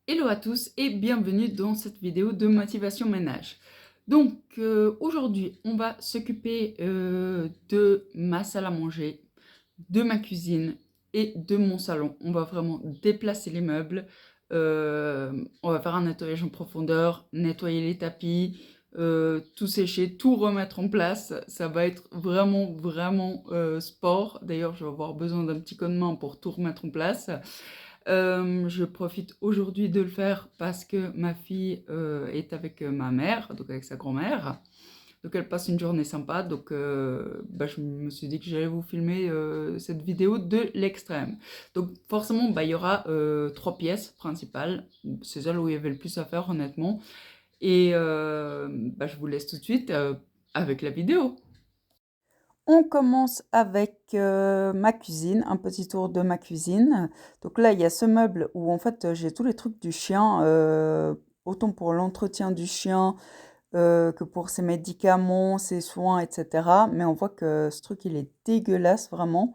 Hello à tous et bienvenue dans cette vidéo de motivation ménage. Donc aujourd'hui on va s'occuper de ma salle à manger, de ma cuisine et de mon salon. On va vraiment déplacer les meubles, on va faire un nettoyage en profondeur, nettoyer les tapis, tout sécher, tout remettre en place. Ça va être vraiment sport. D'ailleurs je vais avoir besoin d'un petit coup de main pour tout remettre en place. Je profite aujourd'hui de le faire parce que ma fille est avec ma mère, donc avec sa grand-mère. Donc elle passe une journée sympa, donc je me suis dit que j'allais vous filmer cette vidéo de l'extrême. Donc forcément, il y aura 3 pièces principales, c'est celle où il y avait le plus à faire honnêtement. Et je vous laisse tout de suite avec la vidéo. On commence avec ma cuisine, un petit tour de ma cuisine. Donc là, il y a ce meuble où en fait j'ai tous les trucs du chien, autant pour l'entretien du chien que pour ses médicaments, ses soins, etc. Mais on voit que ce truc, il est dégueulasse vraiment.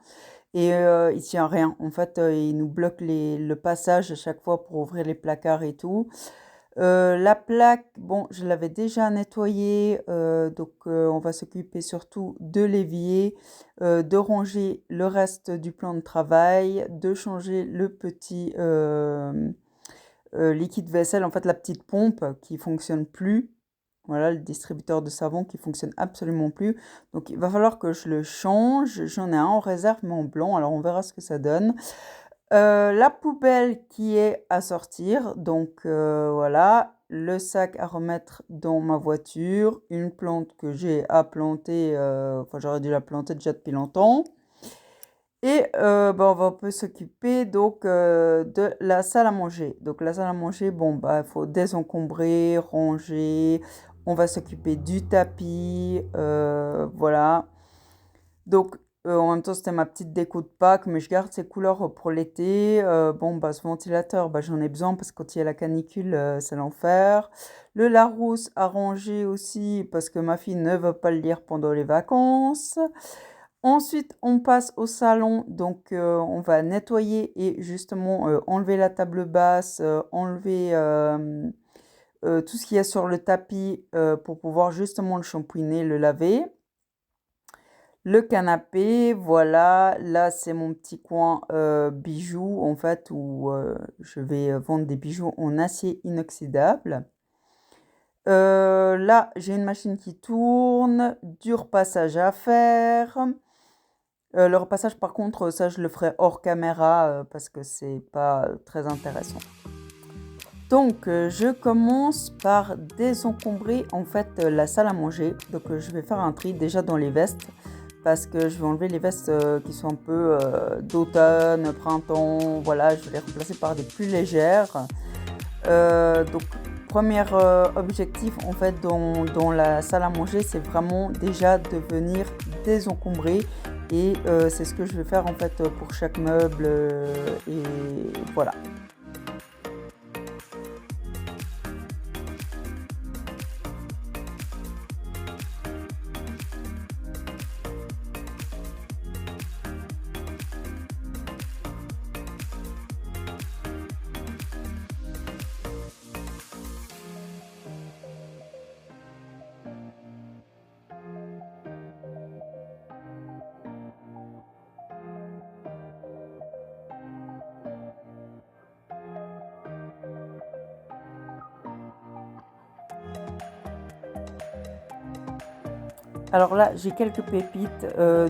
Et il tient rien. En fait, il nous bloque le passage à chaque fois pour ouvrir les placards et tout. La plaque, bon, je l'avais déjà nettoyée, donc on va s'occuper surtout de l'évier, de ranger le reste du plan de travail, de changer le petit liquide vaisselle, en fait la petite pompe qui fonctionne plus. Voilà, le distributeur de savon qui fonctionne absolument plus. Donc il va falloir que je le change. J'en ai un en réserve mais en blanc, alors on verra ce que ça donne. La poubelle qui est à sortir, donc voilà, le sac à remettre dans ma voiture, une plante que j'ai à planter, enfin j'aurais dû la planter déjà depuis longtemps. Et on va un peu s'occuper donc de la salle à manger. Donc la salle à manger, bon il faut désencombrer, ranger, on va s'occuper du tapis, voilà. Donc, en même temps, c'était ma petite déco de Pâques, mais je garde ces couleurs pour l'été. Ce ventilateur, j'en ai besoin parce que quand il y a la canicule, c'est l'enfer. Le Larousse à ranger aussi parce que ma fille ne veut pas le lire pendant les vacances. Ensuite, on passe au salon. Donc, on va nettoyer et justement enlever la table basse, enlever tout ce qu'il y a sur le tapis pour pouvoir justement le shampouiner, le laver. Le canapé, voilà, là c'est mon petit coin bijoux en fait où je vais vendre des bijoux en acier inoxydable. Là j'ai une machine qui tourne, du repassage à faire. Le repassage par contre ça je le ferai hors caméra parce que c'est pas très intéressant. Donc je commence par désencombrer en fait la salle à manger. Donc je vais faire un tri déjà dans les vestes parce que je vais enlever les vestes qui sont un peu d'automne, printemps, voilà, je vais les remplacer par des plus légères. Donc, premier objectif en fait dans la salle à manger, c'est vraiment déjà de venir désencombrer et c'est ce que je vais faire en fait pour chaque meuble et voilà. Alors là, j'ai quelques pépites,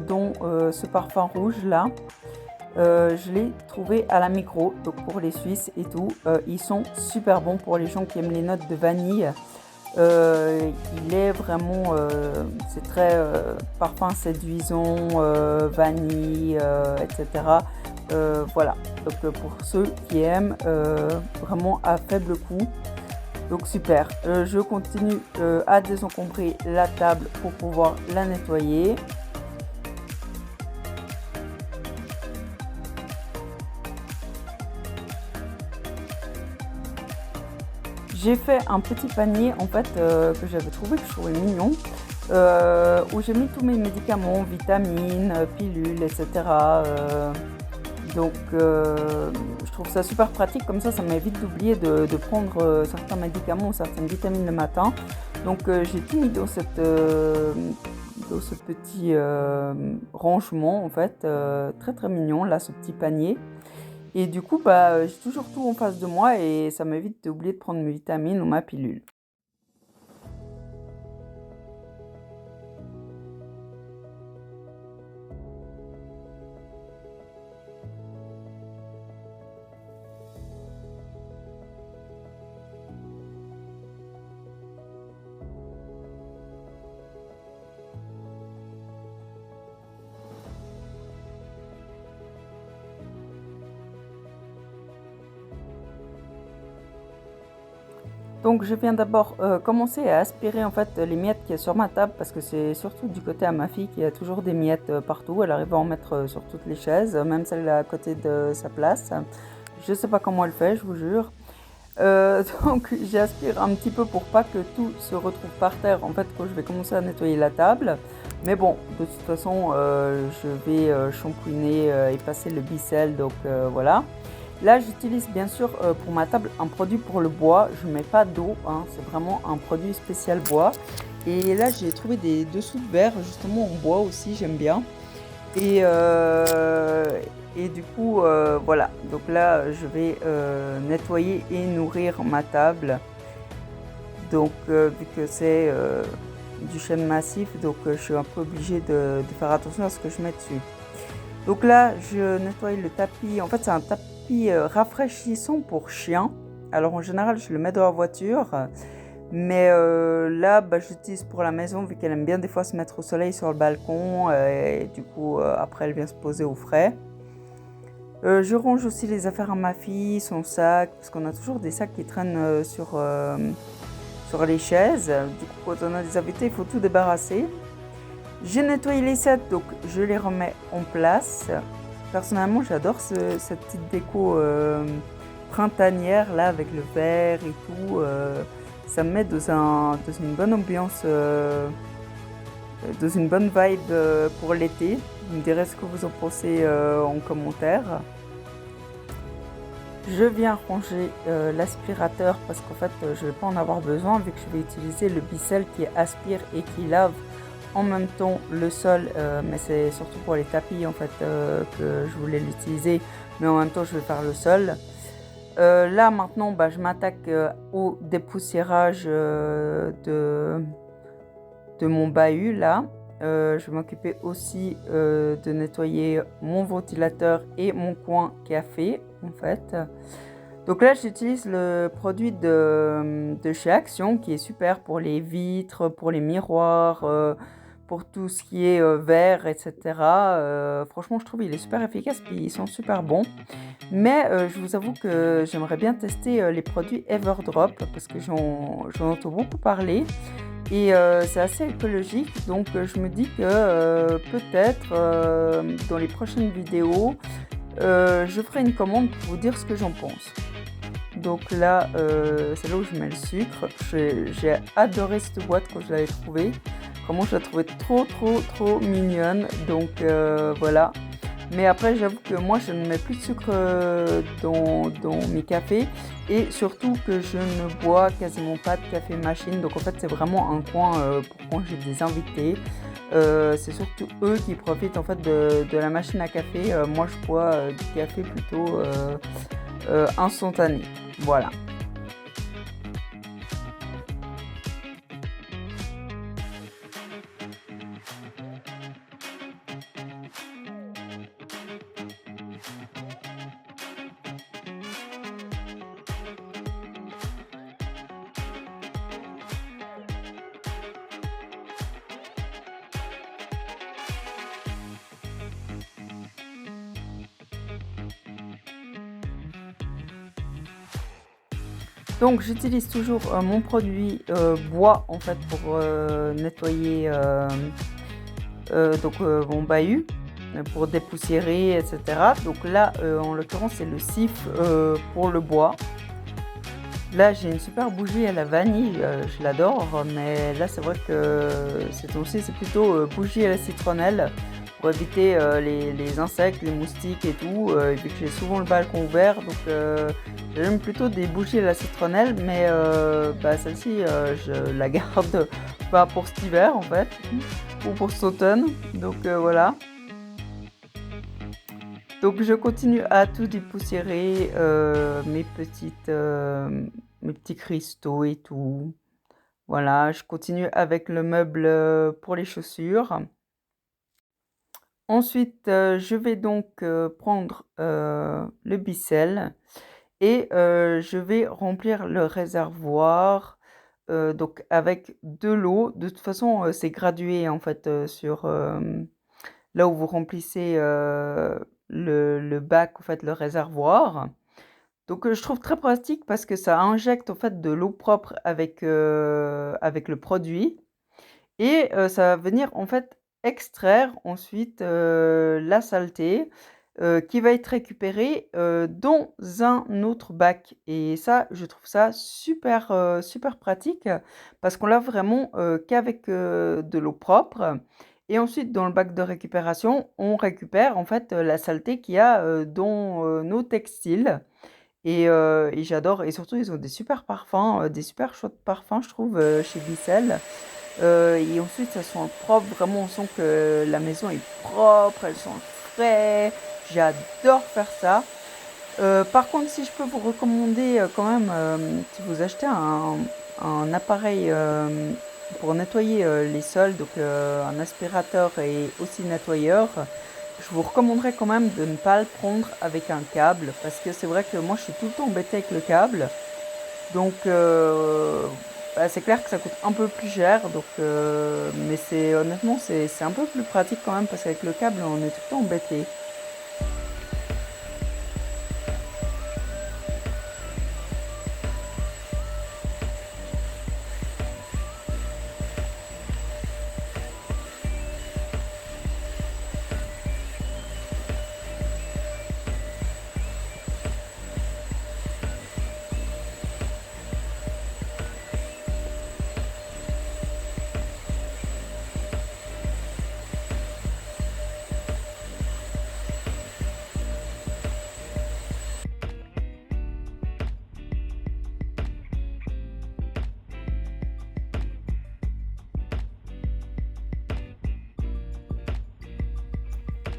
dont ce parfum rouge là. Je l'ai trouvé à la Migros, donc pour les Suisses et tout. Ils sont super bons pour les gens qui aiment les notes de vanille. Il est vraiment, c'est très parfum séduisant, vanille, etc. Voilà, donc pour ceux qui aiment vraiment à faible coût. Donc super, je continue à désencombrer la table pour pouvoir la nettoyer. J'ai fait un petit panier en fait que j'avais trouvé, que je trouvais mignon, où j'ai mis tous mes médicaments, vitamines, pilules, etc. Donc je trouve ça super pratique, comme ça m'évite d'oublier de prendre certains médicaments ou certaines vitamines le matin. Donc j'ai tout mis dans dans ce petit rangement en fait, très très mignon là, ce petit panier. Et du coup j'ai toujours tout en face de moi et ça m'évite d'oublier de prendre mes vitamines ou ma pilule. Donc je viens d'abord commencer à aspirer en fait les miettes qu'il y a sur ma table, parce que c'est surtout du côté à ma fille qui a toujours des miettes partout. Elle arrive à en mettre sur toutes les chaises, même celle à côté de sa place. Je sais pas comment elle fait, je vous jure. Donc j'aspire un petit peu pour pas que tout se retrouve par terre en fait quand je vais commencer à nettoyer la table. Mais bon, de toute façon je vais shampouiner et passer le Bicel, donc voilà. Là, j'utilise bien sûr pour ma table un produit pour le bois. Je ne mets pas d'eau, hein, c'est vraiment un produit spécial bois. Et là, j'ai trouvé des dessous de verre justement en bois aussi, j'aime bien. Et, du coup, voilà. Donc là, je vais nettoyer et nourrir ma table. Donc, vu que c'est du chêne massif, donc je suis un peu obligée de faire attention à ce que je mets dessus. Donc là, je nettoie le tapis. En fait, c'est un tapis rafraîchissant pour chien. Alors en général, je le mets dans la voiture. Mais là, j'utilise pour la maison, vu qu'elle aime bien des fois se mettre au soleil sur le balcon. Et du coup, après, elle vient se poser au frais. Je range aussi les affaires à ma fille, son sac, parce qu'on a toujours des sacs qui traînent sur les chaises. Du coup, quand on a des invités, il faut tout débarrasser. J'ai nettoyé les sets, donc je les remets en place. Personnellement, j'adore cette petite déco printanière là, avec le verre et tout. Ça me met dans une bonne ambiance, dans une bonne vibe pour l'été. Vous me direz ce que vous en pensez en commentaire. Je viens ranger l'aspirateur parce qu'en fait, je ne vais pas en avoir besoin vu que je vais utiliser le Bicel qui aspire et qui lave en même temps le sol, mais c'est surtout pour les tapis en fait que je voulais l'utiliser, mais en même temps je vais faire le sol. Là maintenant je m'attaque au dépoussiérage de mon bahut là. Je vais m'occuper aussi de nettoyer mon ventilateur et mon coin café en fait. Donc là, j'utilise le produit de chez Action qui est super pour les vitres, pour les miroirs, pour tout ce qui est verre, etc. Franchement, je trouve qu'il est super efficace et ils sont super bons. Mais je vous avoue que j'aimerais bien tester les produits Everdrop parce que j'en entends beaucoup parler. Et c'est assez écologique, donc je me dis que peut-être dans les prochaines vidéos, je ferai une commande pour vous dire ce que j'en pense. Donc là, c'est là où je mets le sucre. J'ai adoré cette boîte quand je l'avais trouvée. Vraiment, je la trouvais trop mignonne. Donc voilà. Mais après, j'avoue que moi, je ne mets plus de sucre dans mes cafés. Et surtout que je ne bois quasiment pas de café machine. Donc en fait, c'est vraiment un coin pour quand j'ai des invités. C'est surtout eux qui profitent en fait de la machine à café. Moi, je bois du café plutôt instantané. Voilà. Donc j'utilise toujours mon produit bois en fait pour nettoyer mon bahut, pour dépoussiérer, etc. Donc là en l'occurrence c'est le sif pour le bois. Là j'ai une super bougie à la vanille, je l'adore, mais là c'est vrai que c'est aussi c'est plutôt bougie à la citronnelle. pour éviter les insectes, les moustiques et tout, vu que j'ai souvent le balcon ouvert. Donc j'allume plutôt des bougies à la citronnelle, mais celle-ci je la garde pas pour cet hiver en fait, ou pour cet automne. Donc voilà. Donc je continue à tout dépoussiérer, mes petits cristaux et tout. Voilà, je continue avec le meuble pour les chaussures. Ensuite, je vais donc prendre le bicelle et je vais remplir le réservoir donc avec de l'eau. De toute façon, c'est gradué en fait sur là où vous remplissez le bac, en fait, le réservoir. Donc je trouve très pratique parce que ça injecte en fait de l'eau propre avec le produit et ça va venir en fait extraire ensuite la saleté qui va être récupérée dans un autre bac. Et ça, je trouve ça super super pratique parce qu'on l'a vraiment qu'avec de l'eau propre. Et ensuite, dans le bac de récupération, on récupère en fait la saleté qu'il y a dans nos textiles. Et j'adore. Et surtout, ils ont des super parfums, des super chouettes parfums, je trouve, chez Bissell. Et ensuite, ça sent propre. Vraiment, on sent que la maison est propre, elle sent frais. J'adore faire ça. Par contre, si je peux vous recommander quand même, si vous achetez un appareil pour nettoyer les sols, donc un aspirateur et aussi nettoyeur, je vous recommanderais quand même de ne pas le prendre avec un câble parce que c'est vrai que moi je suis tout le temps embêtée avec le câble. Donc c'est clair que ça coûte un peu plus cher, donc, mais honnêtement c'est un peu plus pratique quand même parce qu'avec le câble on est tout le temps embêté.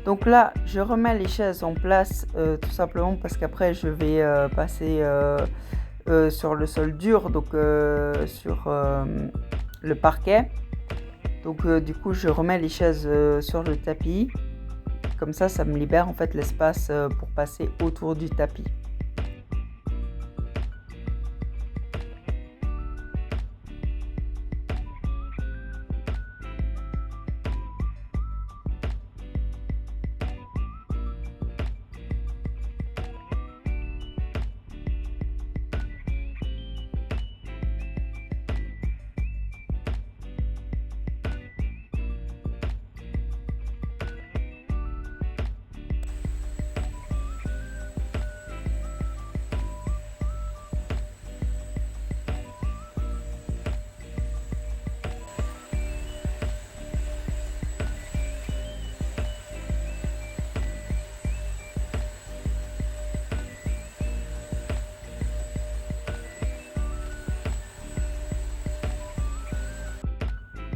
Donc là, je remets les chaises en place tout simplement parce qu'après je vais passer sur le sol dur, donc sur le parquet. Donc du coup, je remets les chaises sur le tapis. Comme ça me libère en fait l'espace pour passer autour du tapis.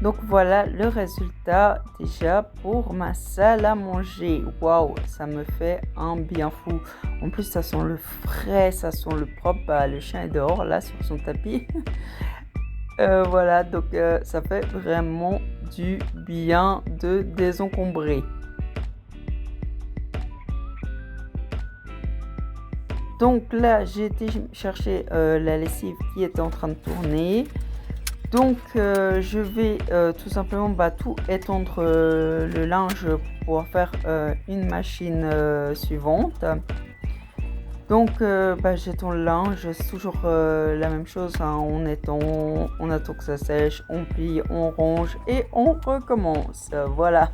Donc voilà le résultat déjà pour ma salle à manger. Waouh, ça me fait un bien fou. En plus, ça sent le frais, ça sent le propre. Le chien est dehors là sur son tapis. Voilà, donc ça fait vraiment du bien de désencombrer. Donc là, j'ai été chercher la lessive qui était en train de tourner. Donc je vais tout simplement tout étendre le linge pour pouvoir faire une machine suivante. Donc j'étends le linge, c'est toujours la même chose, hein. On attend que ça sèche, on plie, on range et on recommence. Voilà.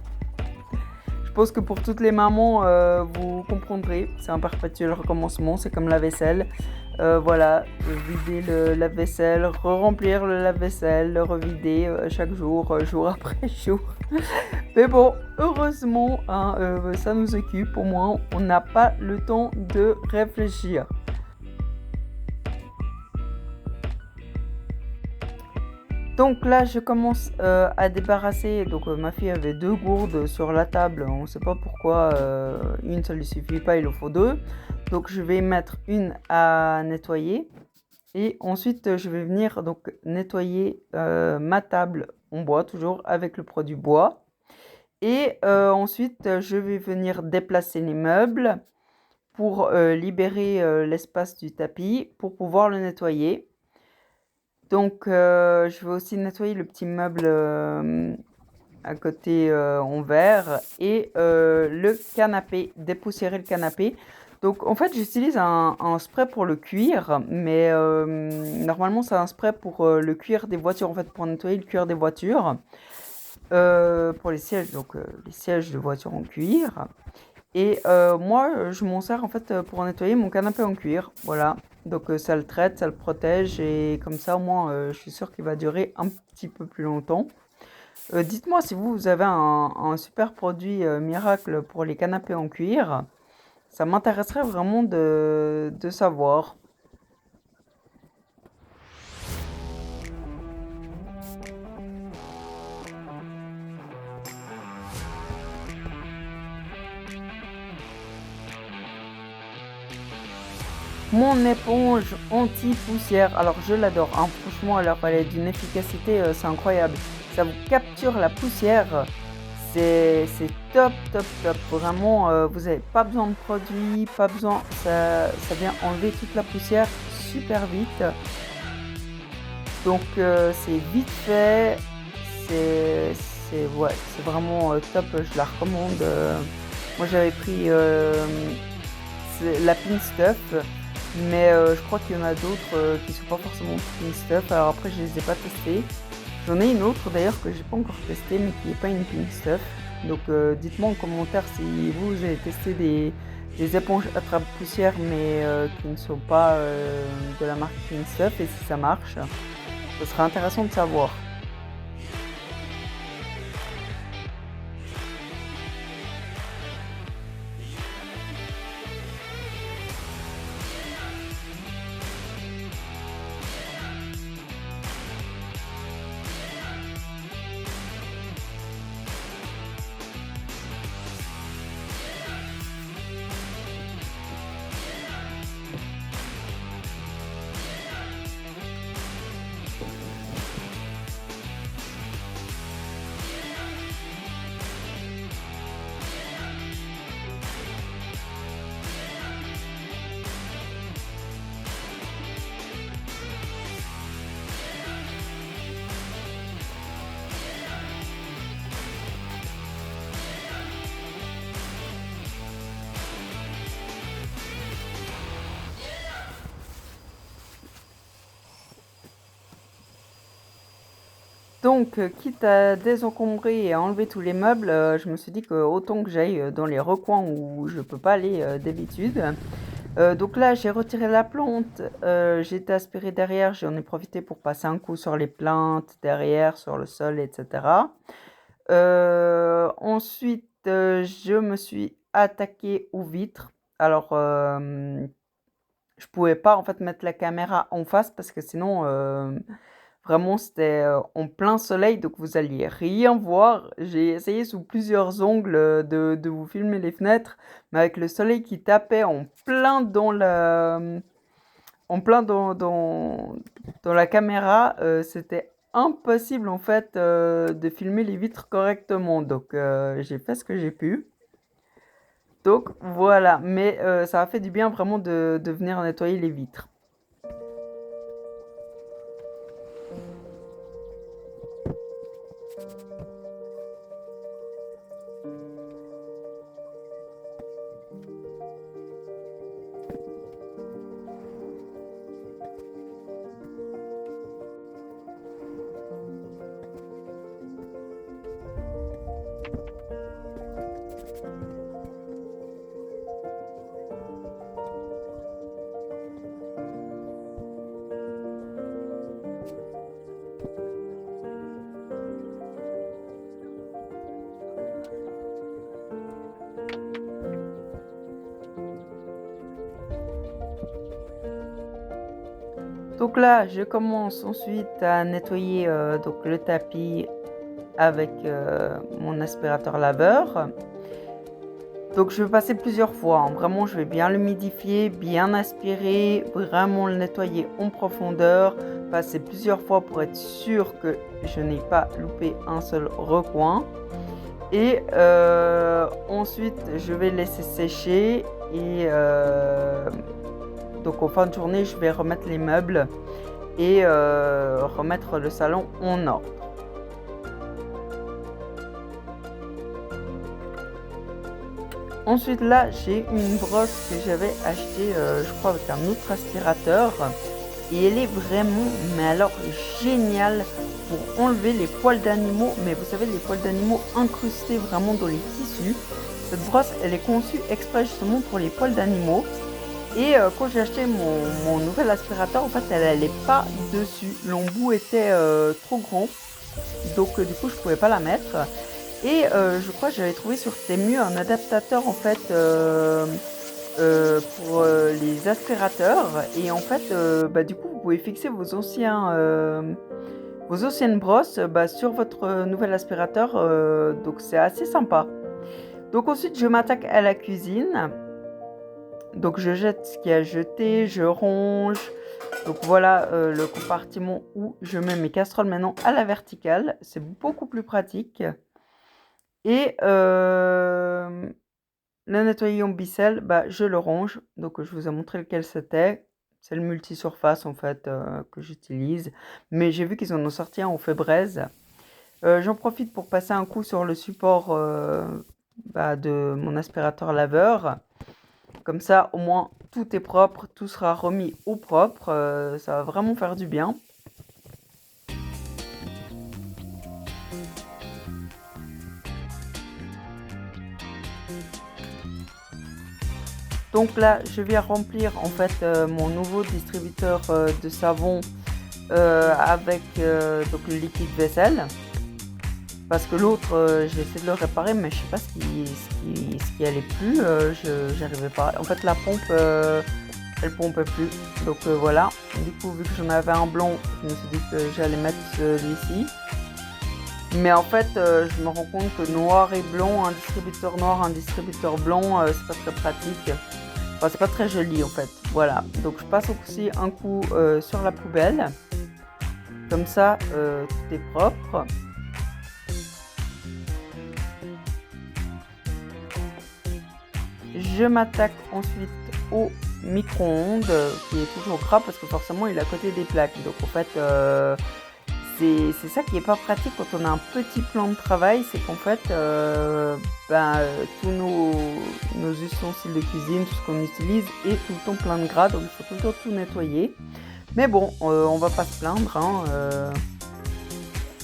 Je pense que pour toutes les mamans, vous comprendrez, c'est un perpétuel recommencement, c'est comme la vaisselle. Voilà, vider le lave-vaisselle, re-remplir le lave-vaisselle, le revider chaque jour, jour après jour. Mais bon, heureusement, hein, ça nous occupe. Au moins, on n'a pas le temps de réfléchir. Donc là, je commence à débarrasser. Donc ma fille avait 2 gourdes sur la table. On ne sait pas pourquoi. Une, ça ne lui suffit pas, il en faut 2. Donc je vais mettre une à nettoyer. Et ensuite, je vais venir donc nettoyer ma table en bois, toujours avec le produit bois. Et ensuite, je vais venir déplacer les meubles pour libérer l'espace du tapis pour pouvoir le nettoyer. Donc, je vais aussi nettoyer le petit meuble à côté en verre et le canapé, dépoussiérer le canapé. Donc, en fait, j'utilise un spray pour le cuir, mais normalement, c'est un spray pour le cuir des voitures, en fait, pour nettoyer le cuir des voitures. Pour les sièges, donc les sièges de voiture en cuir. Et moi, je m'en sers en fait pour nettoyer mon canapé en cuir. Voilà. Donc ça le traite, ça le protège et comme ça, au moins, je suis sûre qu'il va durer un petit peu plus longtemps. Dites-moi si vous avez un super produit miracle pour les canapés en cuir. Ça m'intéresserait vraiment de savoir. Mon éponge anti-poussière, alors je l'adore, hein. Franchement, alors elle est d'une efficacité, c'est incroyable. Ça vous capture la poussière, c'est top, top, top. Vraiment, vous n'avez pas besoin de produits, pas besoin, ça vient enlever toute la poussière super vite. Donc c'est vite fait, ouais, c'est vraiment top, je la recommande. Moi j'avais pris la Pink Stuff. Mais je crois qu'il y en a d'autres qui ne sont pas forcément Pink Stuff. Alors après, je les ai pas testés. J'en ai une autre d'ailleurs que j'ai pas encore testée, mais qui n'est pas une Pink Stuff. Donc dites-moi en commentaire si vous avez testé des éponges attrape-poussière, mais qui ne sont pas de la marque Pink Stuff et si ça marche. Ce sera intéressant de savoir. Donc, quitte à désencombrer et à enlever tous les meubles, je me suis dit que autant que j'aille dans les recoins où je peux pas aller d'habitude. Donc là, j'ai retiré la plante, j'ai été aspirée derrière, j'en ai profité pour passer un coup sur les plaintes derrière, sur le sol, etc. Ensuite, je me suis attaquée aux vitres. Alors, je pouvais pas en fait mettre la caméra en face parce que sinon, vraiment, c'était en plein soleil, donc vous alliez rien voir. J'ai essayé sous plusieurs angles de vous filmer les fenêtres, mais avec le soleil qui tapait en plein dans la caméra, c'était impossible en fait de filmer les vitres correctement. Donc j'ai fait ce que j'ai pu. Donc voilà, mais ça a fait du bien vraiment de venir nettoyer les vitres. Donc là, je commence ensuite à nettoyer donc le tapis avec mon aspirateur laveur. Donc je vais passer plusieurs fois, hein. Vraiment je vais bien l'humidifier, bien aspirer, vraiment le nettoyer en profondeur, passer plusieurs fois pour être sûr que je n'ai pas loupé un seul recoin. Et ensuite je vais laisser sécher et donc en fin de journée je vais remettre les meubles et remettre le salon en ordre. Ensuite là, j'ai une brosse que j'avais achetée, je crois avec un autre aspirateur. Et elle est vraiment, mais alors géniale pour enlever les poils d'animaux. Mais vous savez, les poils d'animaux incrustés vraiment dans les tissus. Cette brosse, elle est conçue exprès justement pour les poils d'animaux. Et quand j'ai acheté mon nouvel aspirateur, en fait, elle n'allait pas dessus. L'embout était trop grand. Donc du coup, je pouvais pas la mettre. Et je crois que j'avais trouvé sur Temu un adaptateur en fait pour les aspirateurs. Et en fait, du coup, vous pouvez fixer vos anciennes brosses sur votre nouvel aspirateur. Donc c'est assez sympa. Donc ensuite, je m'attaque à la cuisine. Donc je jette ce qu'il y a à jeter, je range. Donc voilà le compartiment où je mets mes casseroles maintenant à la verticale. C'est beaucoup plus pratique. Et le nettoyant Bicel, je le range. Donc je vous ai montré lequel c'était. C'est le multisurface en fait que j'utilise. Mais j'ai vu qu'ils en ont sorti un en Febreze. J'en profite pour passer un coup sur le support de mon aspirateur laveur. Comme ça, au moins, tout est propre, tout sera remis au propre. Ça va vraiment faire du bien. Donc là, je viens remplir en fait mon nouveau distributeur de savon avec donc le liquide vaisselle. Parce que l'autre, j'ai essayé de le réparer, mais je sais pas ce qui allait plus. J'arrivais pas. En fait, la pompe, elle pompait plus. Donc voilà. Du coup, vu que j'en avais un blanc, je me suis dit que j'allais mettre celui-ci. Mais en fait, je me rends compte que noir et blanc, un distributeur noir, un distributeur blanc, c'est pas très pratique. Enfin, c'est pas très joli en fait. Voilà. Donc je passe aussi un coup sur la poubelle. Comme ça, tout est propre. Je m'attaque ensuite au micro-ondes, qui est toujours gras parce que forcément il est à côté des plaques. Donc en fait, c'est ça qui est pas pratique quand on a un petit plan de travail, c'est qu'en fait, tous nos ustensiles de cuisine, tout ce qu'on utilise est tout le temps plein de gras, donc il faut tout le temps tout nettoyer. Mais bon, on va pas se plaindre, hein,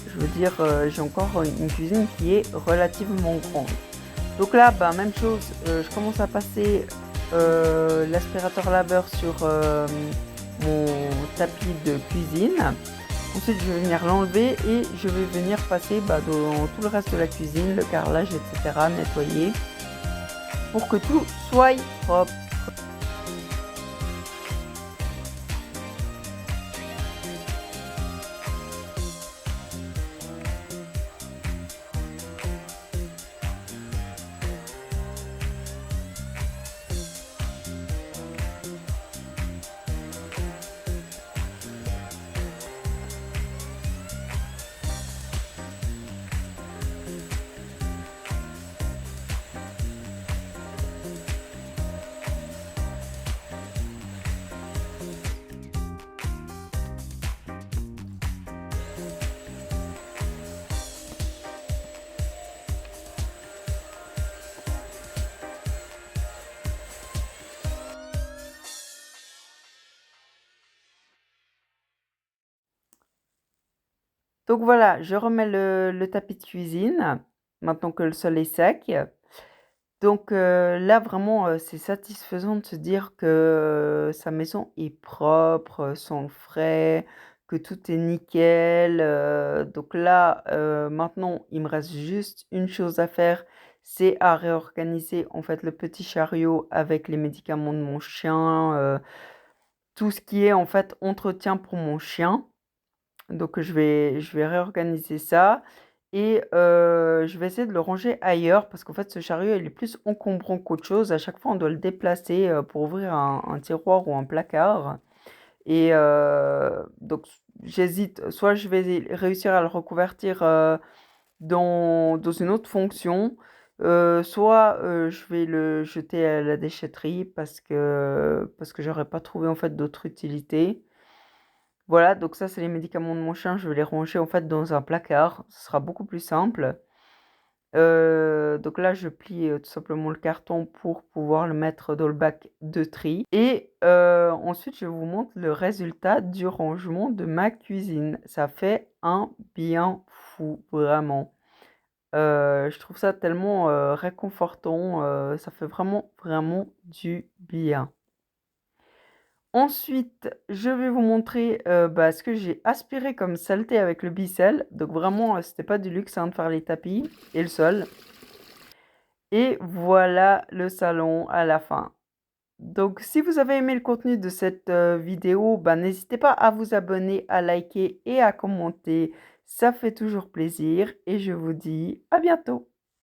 je veux dire, j'ai encore une cuisine qui est relativement grande. Donc là, même chose, je commence à passer l'aspirateur laveur sur mon tapis de cuisine. Ensuite, je vais venir l'enlever et je vais venir passer dans tout le reste de la cuisine, le carrelage, etc., nettoyer pour que tout soit propre. Donc voilà, je remets le tapis de cuisine, maintenant que le sol est sec. Donc là, vraiment, c'est satisfaisant de se dire que sa maison est propre, sans frais, que tout est nickel. Donc là, maintenant, il me reste juste une chose à faire, c'est à réorganiser en fait le petit chariot avec les médicaments de mon chien. tout ce qui est en fait entretien pour mon chien. Donc je vais réorganiser ça et je vais essayer de le ranger ailleurs parce qu'en fait ce chariot il est plus encombrant qu'autre chose. À chaque fois on doit le déplacer pour ouvrir un tiroir ou un placard. Et donc j'hésite, soit je vais réussir à le reconvertir dans une autre fonction, soit je vais le jeter à la déchetterie parce que j'aurais pas trouvé en fait d'autre utilité. Voilà, donc ça c'est les médicaments de mon chien, je vais les ranger en fait dans un placard, ce sera beaucoup plus simple. Donc là je plie tout simplement le carton pour pouvoir le mettre dans le bac de tri. Et ensuite je vous montre le résultat du rangement de ma cuisine. Ça fait un bien fou, vraiment. Je trouve ça tellement réconfortant, ça fait vraiment, vraiment du bien. Ensuite, je vais vous montrer ce que j'ai aspiré comme saleté avec le Bicel. Donc vraiment, c'était pas du luxe hein, de faire les tapis et le sol. Et voilà le salon à la fin. Donc si vous avez aimé le contenu de cette vidéo, n'hésitez pas à vous abonner, à liker et à commenter. Ça fait toujours plaisir et je vous dis à bientôt.